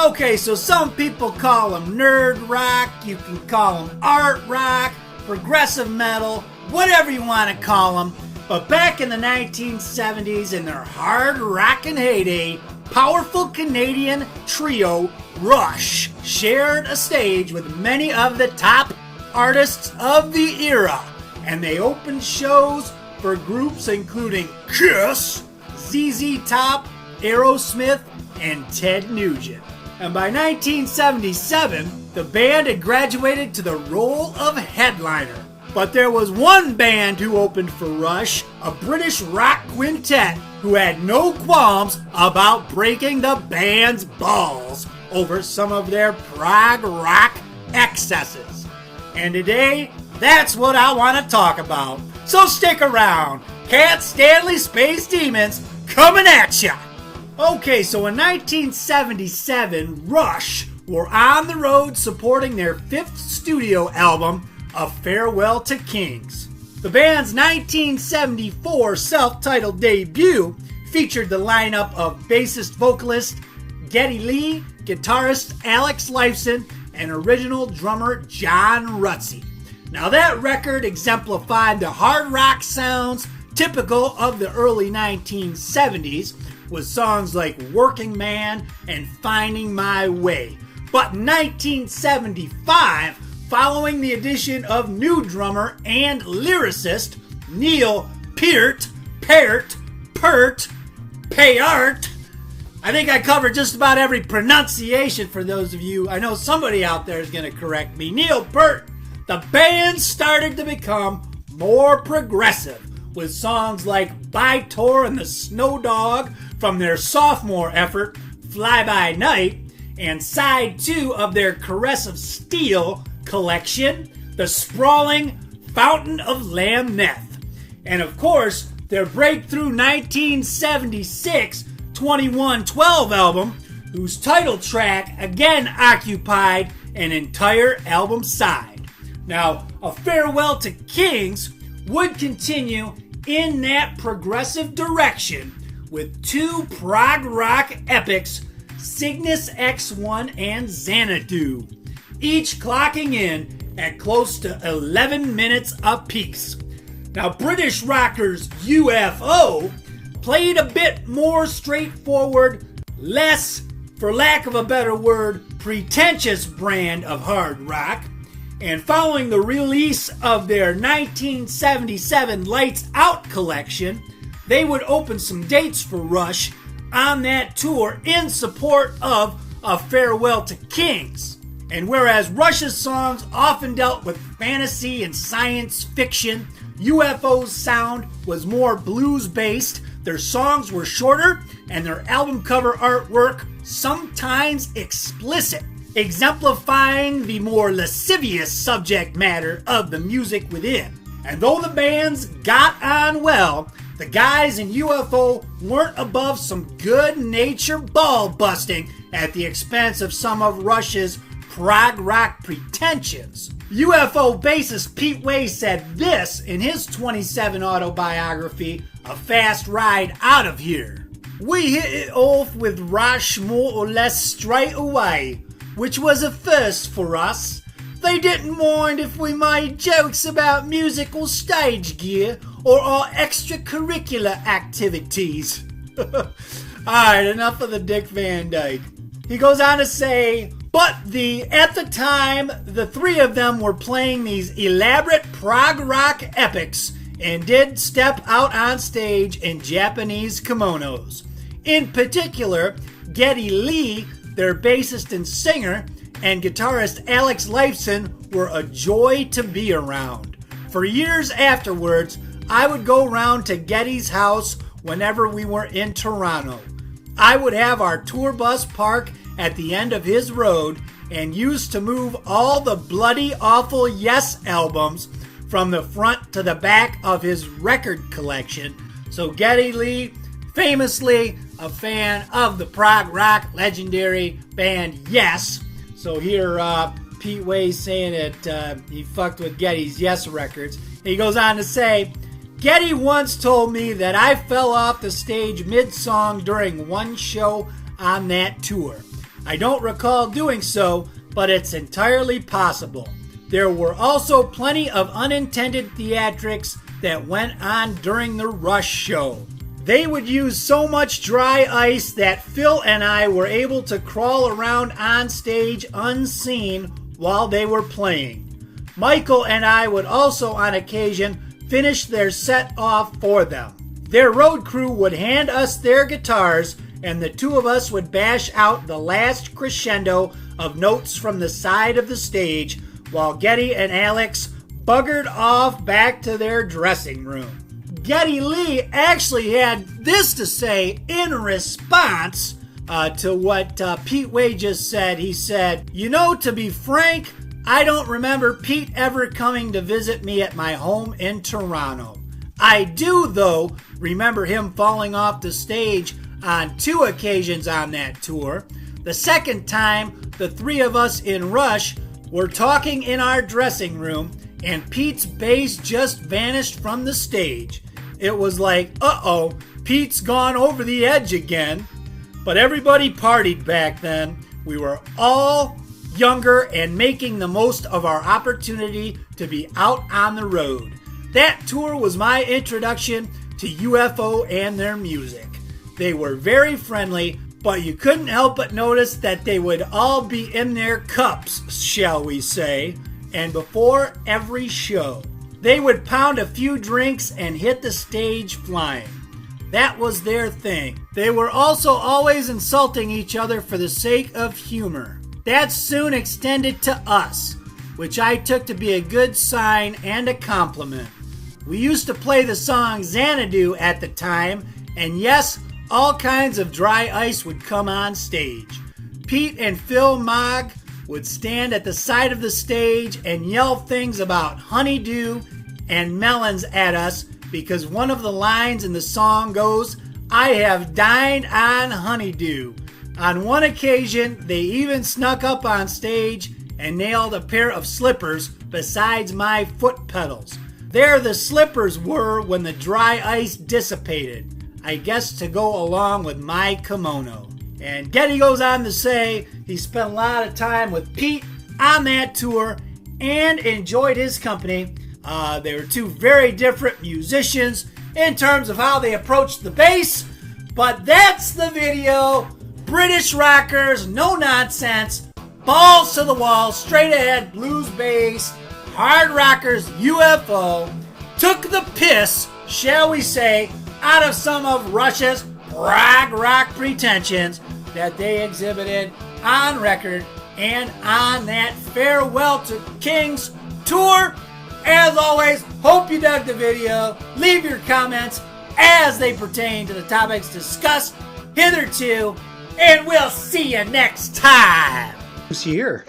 Okay, so some people call them nerd rock, you can call them art rock, progressive metal, whatever you want to call them. But back in the 1970s, in their hard rockin' heyday, powerful Canadian trio Rush shared a stage with many of the top artists of the era, and they opened shows for groups including Kiss, ZZ Top, Aerosmith, and Ted Nugent. And by 1977, the band had graduated to the role of headliner. But there was one band who opened for Rush, a British rock quintet who had no qualms about breaking the band's balls over some of their prog rock excesses. And today, that's what I want to talk about. So stick around. Cat Stanley Space Demons coming at ya! Okay, so in 1977, Rush were on the road supporting their fifth studio album, A Farewell to Kings. The band's 1974 self-titled debut featured the lineup of bassist-vocalist Geddy Lee, guitarist Alex Lifeson, and original drummer John Rutsey. Now that record exemplified the hard rock sounds typical of the early 1970s, with songs like Working Man and Finding My Way. But in 1975, following the addition of new drummer and lyricist Neil Peart, I think I covered just about every pronunciation for those of you. I know somebody out there is going to correct me. Neil Peart. The band started to become more progressive with songs like By Tor and the Snow Dog from their sophomore effort, Fly By Night, and side 2 of their Caress of Steel collection, the sprawling Fountain of Lamneth. And of course, their breakthrough 1976 2112 album, whose title track again occupied an entire album side. Now, A Farewell to Kings would continue in that progressive direction with 2 prog rock epics, Cygnus X1 and Xanadu, each clocking in at close to 11 minutes apiece. Now, British rockers UFO played a bit more straightforward, less, for lack of a better word, pretentious brand of hard rock. And following the release of their 1977 Lights Out collection, they would open some dates for Rush on that tour in support of A Farewell to Kings. And whereas Rush's songs often dealt with fantasy and science fiction, UFO's sound was more blues-based, their songs were shorter, and their album cover artwork sometimes explicit, exemplifying the more lascivious subject matter of the music within. And though the bands got on well, the guys in UFO weren't above some good-natured ball-busting at the expense of some of Rush's prog rock pretensions. UFO bassist Pete Way said this in his 27 autobiography, A Fast Ride Out of Here. We hit it off with Rush more or less straight away, which was a first for us. They didn't mind if we made jokes about musical stage gear or our extracurricular activities. Alright, enough of the Dick Van Dyke. He goes on to say, but at the time, the 3 of them were playing these elaborate prog rock epics and did step out on stage in Japanese kimonos. In particular, Geddy Lee, their bassist and singer, and guitarist Alex Lifeson were a joy to be around. For years afterwards, I would go round to Geddy's house whenever we were in Toronto. I would have our tour bus park at the end of his road and used to move all the bloody awful Yes albums from the front to the back of his record collection. So Geddy Lee, famously a fan of the prog rock legendary band Yes. So here Pete Way saying that he fucked with Geddy's Yes records. He goes on to say, Geddy once told me that I fell off the stage mid-song during one show on that tour. I don't recall doing so, but it's entirely possible. There were also plenty of unintended theatrics that went on during the Rush show. They would use so much dry ice that Phil and I were able to crawl around on stage unseen while they were playing. Michael and I would also on occasion finish their set off for them. Their road crew would hand us their guitars, and the two of us would bash out the last crescendo of notes from the side of the stage while Geddy and Alex buggered off back to their dressing room. Geddy Lee actually had this to say in response to what Pete Way just said. He said, "You know, to be frank, I don't remember Pete ever coming to visit me at my home in Toronto. I do, though, remember him falling off the stage on 2 occasions on that tour. The second time, the 3 of us in Rush were talking in our dressing room, and Pete's bass just vanished from the stage. It was like, uh-oh, Pete's gone over the edge again." But everybody partied back then. We were all younger and making the most of our opportunity to be out on the road. That tour was my introduction to UFO and their music. They were very friendly, but you couldn't help but notice that they would all be in their cups, shall we say, and before every show, they would pound a few drinks and hit the stage flying. That was their thing. They were also always insulting each other for the sake of humor. That soon extended to us, which I took to be a good sign and a compliment. We used to play the song Xanadu at the time, and yes, all kinds of dry ice would come on stage. Pete and Phil Mogg would stand at the side of the stage and yell things about honeydew and melons at us because one of the lines in the song goes, "I have dined on honeydew." On one occasion, they even snuck up on stage and nailed a pair of slippers besides my foot pedals. There the slippers were when the dry ice dissipated, I guess to go along with my kimono. And Geddy goes on to say he spent a lot of time with Pete on that tour and enjoyed his company. They were 2 very different musicians in terms of how they approached the bass, but that's the video. British rockers, no nonsense, balls to the wall, straight ahead, blues bass, hard rockers, UFO, took the piss, shall we say, out of some of Rush's prog rock pretensions that they exhibited on record and on that Farewell to Kings tour. As always, hope you dug the video. Leave your comments as they pertain to the topics discussed hitherto, and we'll see you next time. Who's here?